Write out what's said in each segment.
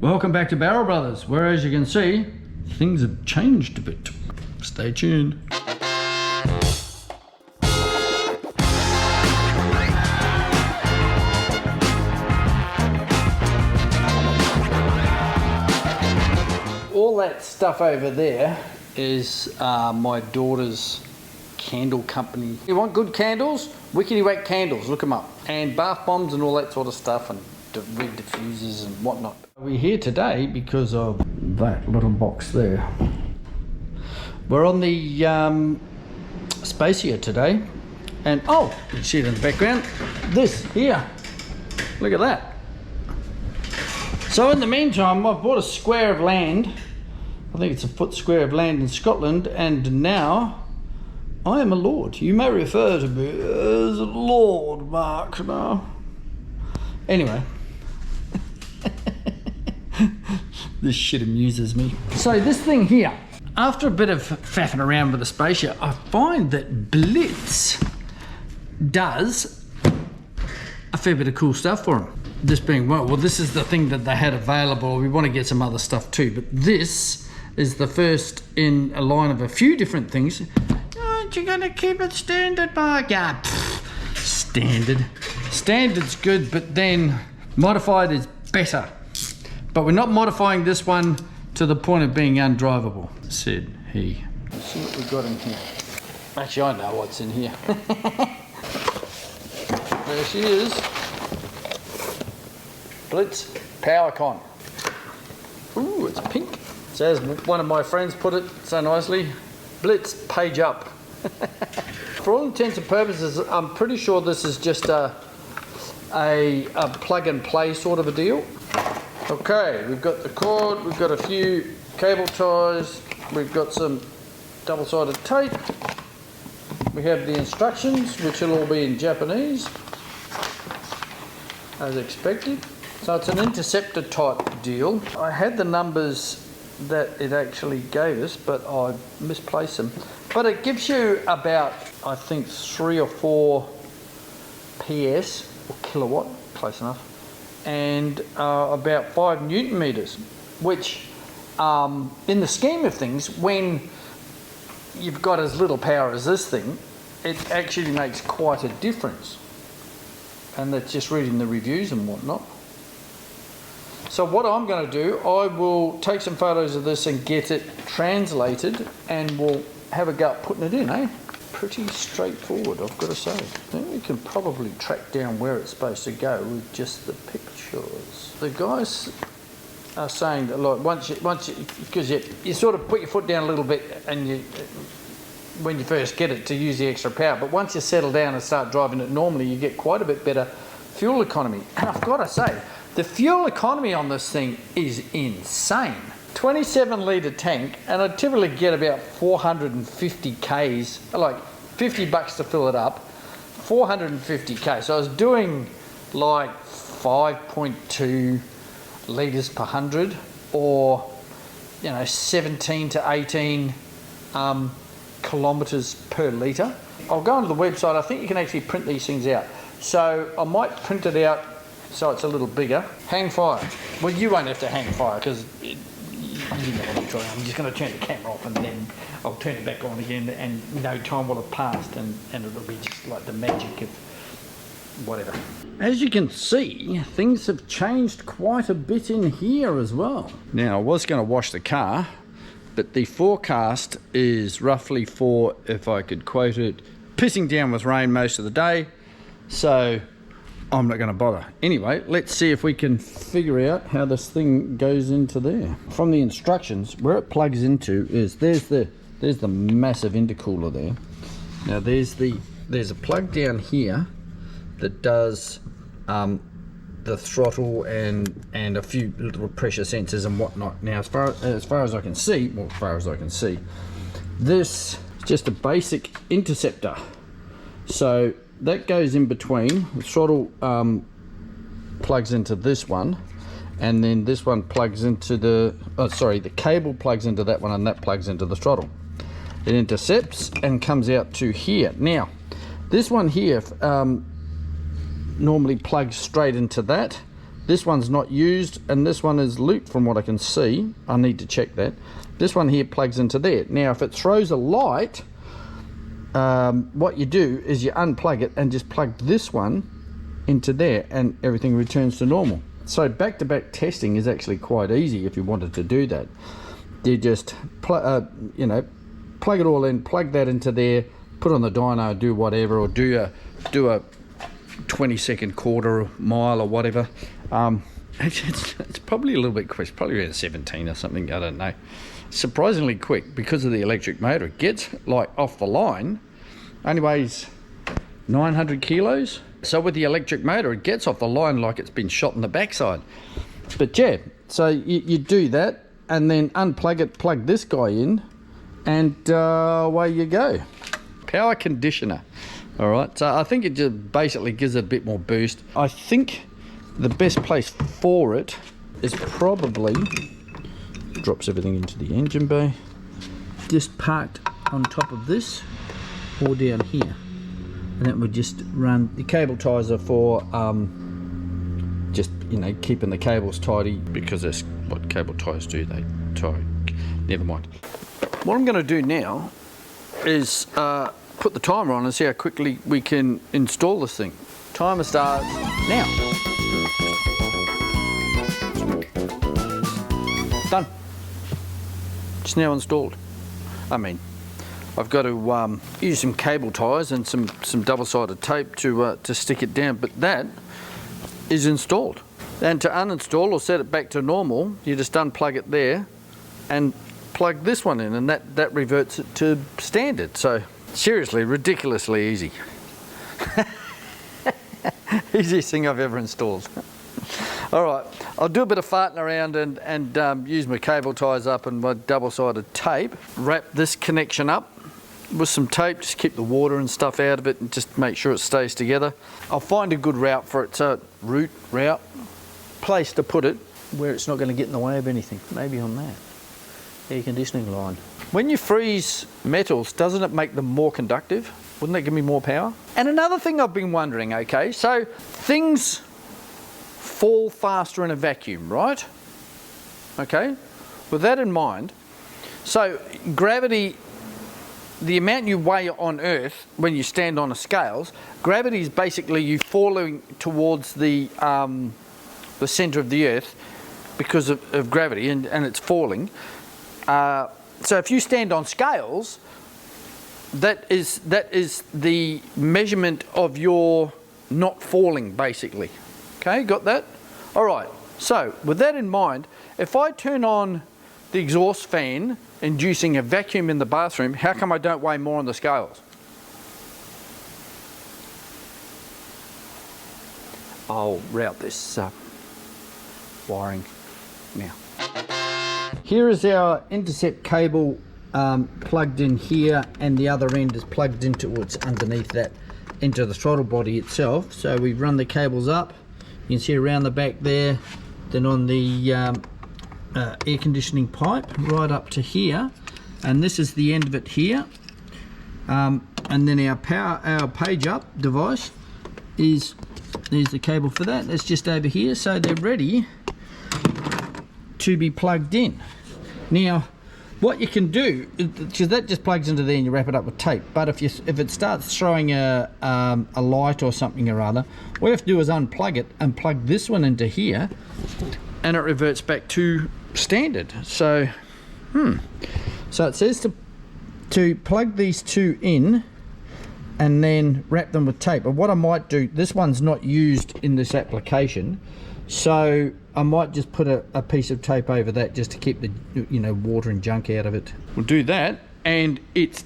Welcome back to Barrel Brothers, where as you can see, things have changed a bit. Stay tuned. All that stuff over there is my daughter's candle company. You want good candles? Wickety Whack Candles, look them up. And bath bombs and all that sort of stuff, and red diffusers and whatnot. We're here today because of that little box there. We're on the Spacia today, and oh, you can see it in the background. This here, look at that. So in the meantime, I bought a square of land. I think it's a foot square of land in Scotland, and now I am a lord. You may refer to me as Lord Mark now. Anyway. This shit amuses me. So this thing here, after a bit of faffing around with the Spacia, I find that Blitz does a fair bit of cool stuff for them. This being, well, this is the thing that they had available. We want to get some other stuff too, but this is the first in a line of a few different things. Aren't you gonna keep it standard, Mark? Yeah, standard. Standard's good, but then modified is better. But we're not modifying this one to the point of being undrivable, said he. Let's see what we've got in here. Actually, I know what's in here. There she is. Blitz Power Con. Ooh, it's pink. So as one of my friends put it so nicely, Blitz page up. For all intents and purposes, I'm pretty sure this is just a plug and play sort of a deal. Okay, we've got the cord, we've got a few cable ties, we've got some double-sided tape, we have the instructions, which will all be in Japanese, as expected. So it's an interceptor type deal. I had the numbers that it actually gave us, but I misplaced them. But it gives you about, I think, 3 or 4 PS, or kilowatt, close enough, and about 5 Newton meters, which in the scheme of things, when you've got as little power as this thing, it actually makes quite a difference. And that's just reading the reviews and whatnot. So what I'm going to do, I will take some photos of this and get it translated, and we'll have a go at putting it in, eh? Pretty straightforward, I've got to say. I think we can probably track down where it's supposed to go with just the pictures. The guys are saying that, like, once you, because you sort of put your foot down a little bit, and when you first get it to use the extra power, but once you settle down and start driving it normally, you get quite a bit better fuel economy. And I've got to say, the fuel economy on this thing is insane. 27 litre tank, and I typically get about 450 Ks, like $50 to fill it up, 450 K. So I was doing like 5.2 litres per 100, or 17 to 18 kilometres per litre. I'll go onto the website. I think you can actually print these things out. So I might print it out so it's a little bigger. Hang fire. Well, you won't have to hang fire because you know what I'm trying. I'm just going to turn the camera off and then I'll turn it back on again, and no time will have passed, and it'll be just like the magic of whatever. As you can see, things have changed quite a bit in here as well. Now, I was going to wash the car, but the forecast is roughly for, if I could quote it, pissing down with rain most of the day, so I'm not going to bother. Anyway, let's see if we can figure out how this thing goes into there. From the instructions, where it plugs into is, there's the massive intercooler there. Now there's a plug down here that does the throttle and a few little pressure sensors and whatnot. Now as far as I can see, this is just a basic interceptor. So that goes in between. The throttle plugs into this one, and then this one plugs into the cable plugs into that one, and that plugs into the throttle. It intercepts and comes out to here. Now this one here normally plugs straight into that. This one's not used, and this one is looped from what I can see. I need to check that. This one here plugs into there. Now, if it throws a light, what you do is you unplug it and just plug this one into there, and everything returns to normal. So back-to-back testing is actually quite easy if you wanted to do that. You just you know, plug it all in, plug that into there, put on the dyno, do whatever, or do a 20-second quarter mile or whatever. It's probably a little bit quick, probably around 17 or something, I don't know. Surprisingly quick because of the electric motor. It gets like off the line, only weighs 900 kilos. So with the electric motor, it gets off the line like it's been shot in the backside. But yeah, so you do that and then unplug it, plug this guy in, and away you go. Power conditioner. All right, so I think it just basically gives it a bit more boost. I think the best place for it is probably, drops everything into the engine bay, just parked on top of this or down here. And that would just run, the cable ties are for just, you know, keeping the cables tidy, because that's what cable ties do, they tie. Never mind. What I'm going to do now is put the timer on and see how quickly we can install this thing. Timer starts now. Done. It's now installed. I mean, I've got to use some cable ties and some double-sided tape to stick it down, but that is installed. And to uninstall or set it back to normal, you just unplug it there and plug this one in, and that reverts it to standard. So seriously, ridiculously easy. Easiest thing I've ever installed. All right, I'll do a bit of farting around and use my cable ties up and my double-sided tape. Wrap this connection up with some tape, just keep the water and stuff out of it and just make sure it stays together. I'll find a good route for it, so route, place to put it where it's not going to get in the way of anything. Maybe on that air conditioning line. When you freeze metals, doesn't it make them more conductive? Wouldn't that give me more power? And another thing I've been wondering, okay, so things fall faster in a vacuum, right? Okay, with that in mind, so gravity, the amount you weigh on Earth when you stand on a scales, gravity is basically you falling towards the center of the Earth because of gravity, and it's falling. So if you stand on scales, that is the measurement of your not falling, basically. Okay, got that? All right, so with that in mind, if I turn on the exhaust fan inducing a vacuum in the bathroom, how come I don't weigh more on the scales? I'll route this wiring now. Here is our intercept cable plugged in here, and the other end is plugged into what's underneath that, into the throttle body itself. So we've run the cables up, you can see around the back there, then on the air conditioning pipe right up to here, and this is the end of it here, and then our page up device is, there's the cable for that, that's just over here, so they're ready to be plugged in. Now what you can do, because that just plugs into there and you wrap it up with tape, but if it starts throwing a light or something or other, what you have to do is unplug it and plug this one into here, and it reverts back to standard. So so it says to plug these two in and then wrap them with tape. But what I might do, this one's not used in this application, so I might just put a piece of tape over that just to keep the, you know, water and junk out of it. We'll do that and it's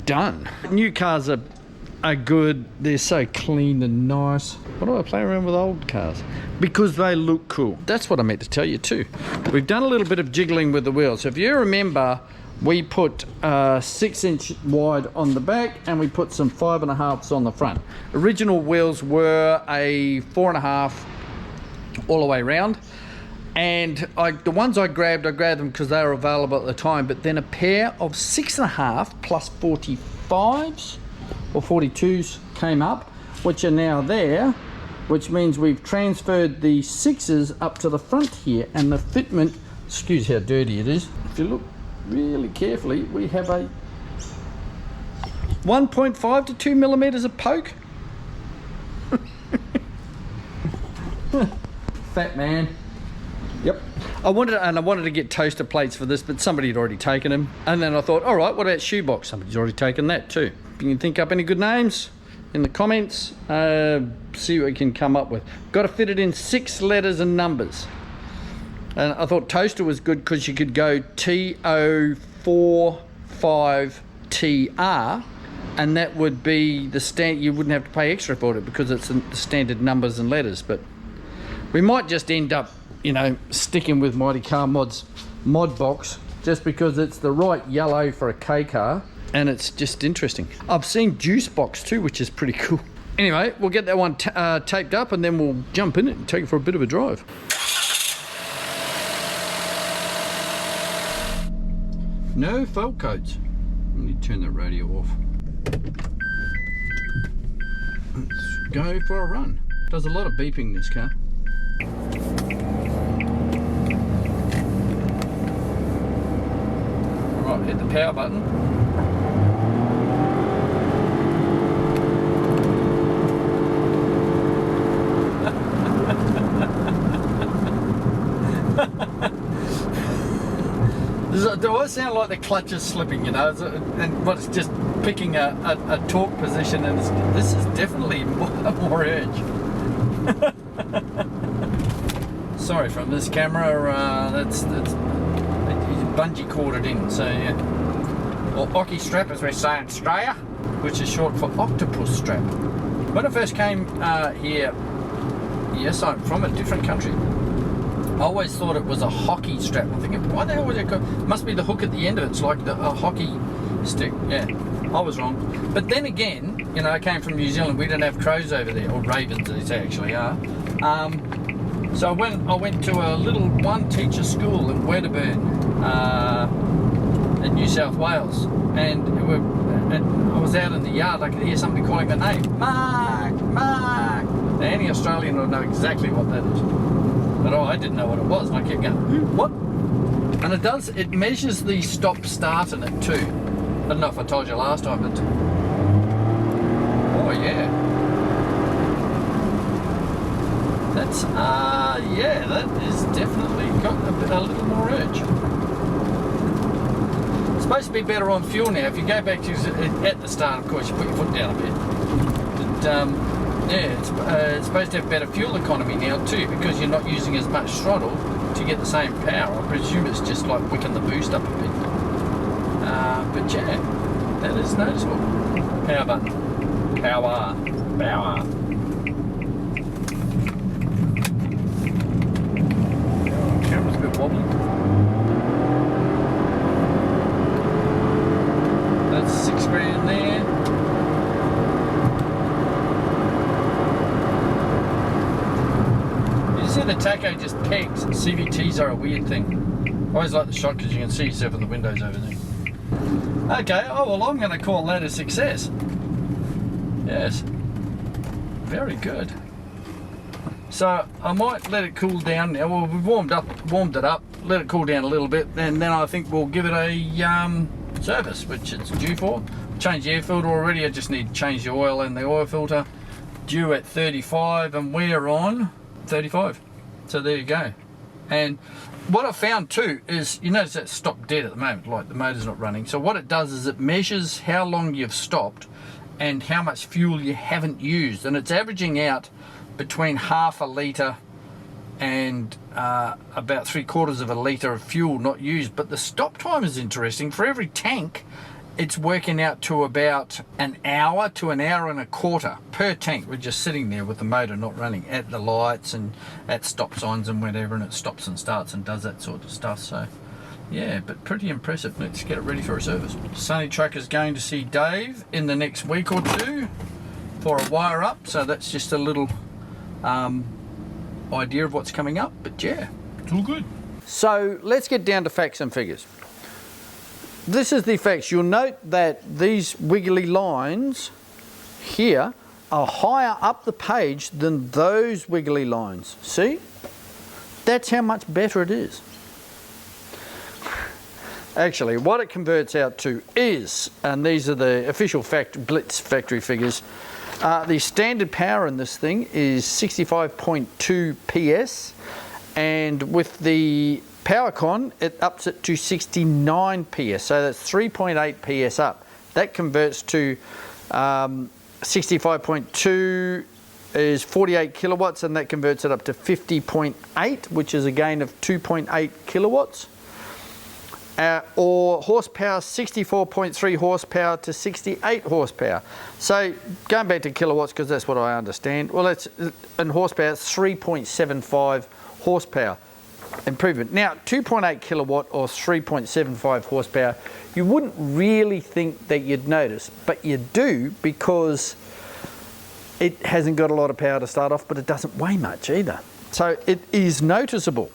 done. New cars are good, they're so clean and nice. Why do I play around with old cars? Because they look cool. That's what I meant to tell you too. We've done a little bit of jiggling with the wheels. So if you remember, we put 6-inch wide on the back and we put some 5.5s on the front. Original wheels were a 4.5 all the way around, and the ones I grabbed them because they were available at the time, but then a pair of 6.5 plus 45s or 42s came up, which are now there, which means we've transferred the 6s up to the front here, and the fitment, excuse how dirty it is, if you look really carefully, we have a 1.5 to 2 millimeters of poke. Fat man. Yep. I wanted to get toaster plates for this, but somebody had already taken them. And then I thought, all right, what about shoebox? Somebody's already taken that too. If you can think up any good names in the comments, see what we can come up with. Got to fit it in 6 letters and numbers. And I thought toaster was good because you could go TO45TR, and that would be the you wouldn't have to pay extra for it because it's the standard numbers and letters. But we might just end up, you know, sticking with Mighty Car Mod's mod box just because it's the right yellow for a K car and it's just interesting. I've seen juice box too, which is pretty cool. Anyway, we'll get that one taped up and then we'll jump in it and take it for a bit of a drive. No fault codes. Let me turn the radio off. Let's go for a run. Does a lot of beeping, this car. Right, hit the power button. Do I sound like the clutch is slipping, you know, and but it's just picking a torque position, and this is definitely more urge. Sorry from this camera, that's bungee corded in, so yeah. Or Occy strap as we say in Australia, which is short for octopus strap. When I first came here, yes, I'm from a different country. I always thought it was a hockey strap. I'm thinking, why the hell would it go? Must be the hook at the end of it. It's like a hockey stick. Yeah, I was wrong. But then again, you know, I came from New Zealand. We don't have crows over there, or ravens as they actually are. So I went to a little one-teacher school in Wedderburn, in New South Wales, and I was out in the yard. I could hear somebody calling my name, Mark, Mark. Now, any Australian would know exactly what that is. But I didn't know what it was, and I kept going, what? And it measures the stop-start in it too. I don't know if I told you last time, but... Oh yeah. That's, yeah, that is definitely got a little more urge. It's supposed to be better on fuel now. If you go back to at the start, of course, you put your foot down a bit. But, yeah, it's supposed to have better fuel economy now too, because you're not using as much throttle to get the same power. I presume it's just like wicking the boost up a bit. But yeah, that is noticeable. Power button. Power. Power. Camera's a bit wobbly. That's $6,000 there. See, the tacho just pegs. CVTs are a weird thing. I always like the shot because you can see yourself in the windows over there. Okay, oh well, I'm going to call that a success. Yes. Very good. So I might let it cool down now. Well, we've warmed it up, let it cool down a little bit, and then I think we'll give it a service, which it's due for. Changed the air filter already. I just need to change the oil and the oil filter. Due at 35, and we're on 35. So there you go. And what I found too is, you notice that stopped dead at the moment, like the motor's not running. So what it does is it measures how long you've stopped and how much fuel you haven't used, and it's averaging out between half a litre and about 3/4 of a litre of fuel not used. But the stop time is interesting. For every tank, it's working out to about an hour to an hour and a quarter per tank. We're just sitting there with the motor not running at the lights and at stop signs and whatever, and it stops and starts and does that sort of stuff. So yeah, but pretty impressive. Let's get it ready for a service. Sunny Truck is going to see Dave in the next week or two for a wire up, so that's just a little idea of what's coming up. But yeah, it's all good. So let's get down to facts and figures. This is the facts. You'll note that these wiggly lines here are higher up the page than those wiggly lines. See? That's how much better it is. Actually, what it converts out to is, and these are the official Blitz factory figures, the standard power in this thing is 65.2 PS, and with the Power Con, it ups it to 69 PS, so that's 3.8 PS up. That converts to 65.2 is 48 kilowatts, and that converts it up to 50.8, which is a gain of 2.8 kilowatts. Or horsepower, 64.3 horsepower to 68 horsepower. So going back to kilowatts, because that's what I understand, well, it's in horsepower, it's 3.75 horsepower improvement. Now, 2.8 kilowatt or 3.75 horsepower, you wouldn't really think that you'd notice, but you do, because it hasn't got a lot of power to start off, but it doesn't weigh much either. So it is noticeable.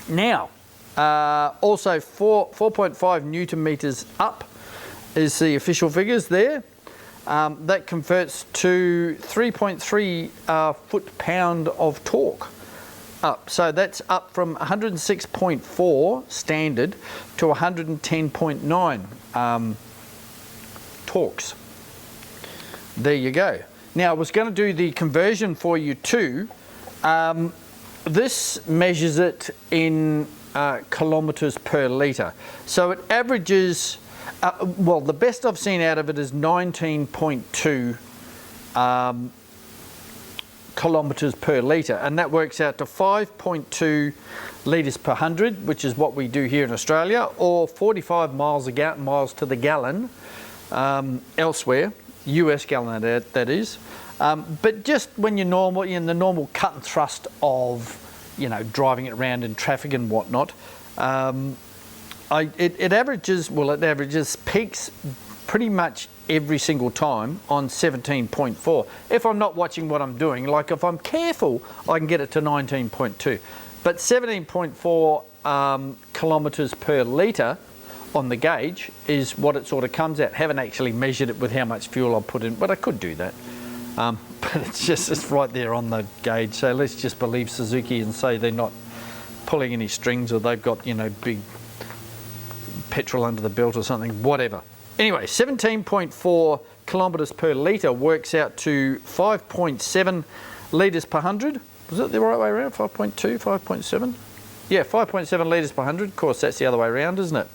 Now, also 4.5 Newton meters up is the official figures there. That converts to 3.3 foot-pound of torque up. So that's up from 106.4 standard to 110.9 torques. There you go. Now, I was going to do the conversion for you too. This measures it in kilometres per litre. So it averages, well, the best I've seen out of it is 19.2 kilometres per litre, and that works out to 5.2 litres per 100, which is what we do here in Australia, or 45 miles to the gallon elsewhere, US gallon that is. But just when you're normal, in the normal cut and thrust of, you know, driving it around in traffic and whatnot, it averages peaks pretty much every single time on 17.4. If I'm not watching what I'm doing, like if I'm careful, I can get it to 19.2. But 17.4 kilometres per litre on the gauge is what it sort of comes at. Haven't actually measured it with how much fuel I've put in, but I could do that. But it's right there on the gauge, so let's just believe Suzuki and say they're not pulling any strings, or they've got, you know, big petrol under the belt or something, whatever. Anyway, 17.4 kilometres per litre works out to 5.7 litres per 100. Was it the right way around? 5.2, 5.7? Yeah, 5.7 litres per 100. Of course, that's the other way around, isn't it?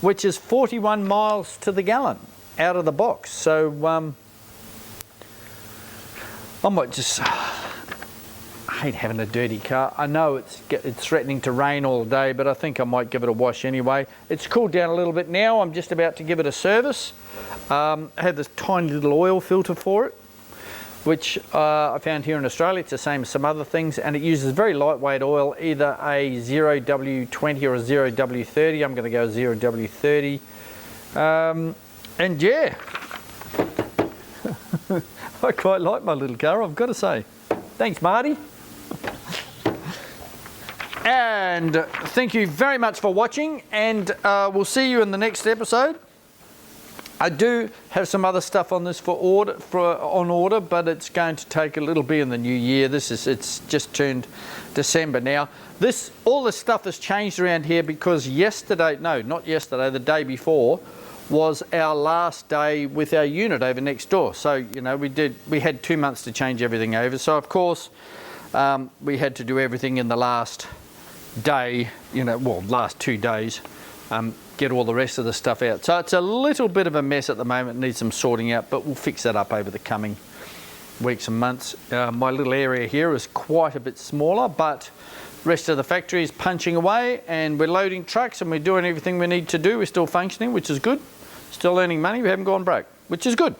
Which is 41 miles to the gallon out of the box. So I might just, I hate having a dirty car. I know it's threatening to rain all day, but I think I might give it a wash anyway. It's cooled down a little bit now. I'm just about to give it a service. I had this tiny little oil filter for it, which I found here in Australia. It's the same as some other things, and it uses very lightweight oil, either a 0W20 or a 0W30. I'm going to go 0W30. And yeah, I quite like my little car, I've got to say. Thanks, Marty. And thank you very much for watching, and we'll see you in the next episode. I do have some other stuff on this on order, but it's going to take a little bit in the new year. It's just turned December now. All this stuff has changed around here because the day before was our last day with our unit over next door. So, you know, we had 2 months to change everything over. So of course, we had to do everything in the last day, last 2 days, get all the rest of the stuff out. So it's a little bit of a mess at the moment, needs some sorting out, but we'll fix that up over the coming weeks and months. My little area here is quite a bit smaller, but rest of the factory is punching away, and we're loading trucks and we're doing everything we need to do. We're still functioning, which is good. Still earning money, we haven't gone broke, which is good.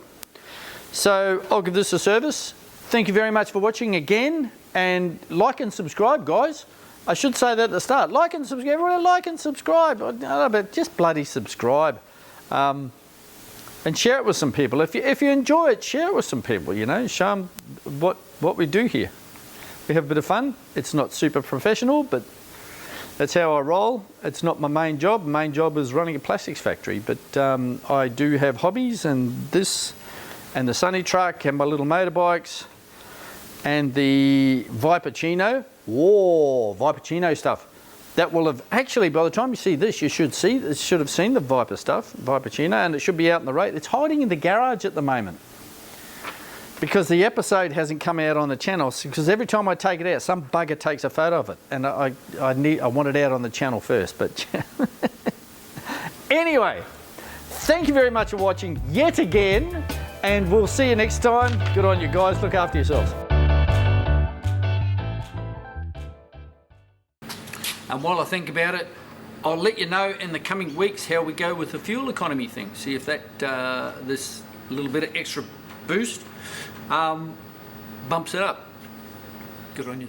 So I'll give this a service. Thank you very much for watching again, and like and subscribe, guys. I should say that at the start. Like and subscribe, everyone like and subscribe. I don't know, but just bloody subscribe. And share it with some people. If you enjoy it, share it with some people, you know, show them what we do here. We have a bit of fun. It's not super professional, but that's how I roll. It's not my main job. My main job is running a plastics factory, but I do have hobbies, and this and the Sunny truck and my little motorbikes and the Viperchino. Whoa, Viperchino stuff. That will have actually, by the time you see this, you should have seen the Viper stuff, Viperchino, and it should be out in the road. It's hiding in the garage at the moment because the episode hasn't come out on the channel. Because every time I take it out, some bugger takes a photo of it, and I want it out on the channel first. But anyway, thank you very much for watching yet again, and we'll see you next time. Good on you guys. Look after yourselves. And while I think about it, I'll let you know in the coming weeks how we go with the fuel economy thing. See if that this little bit of extra boost bumps it up. Good on you.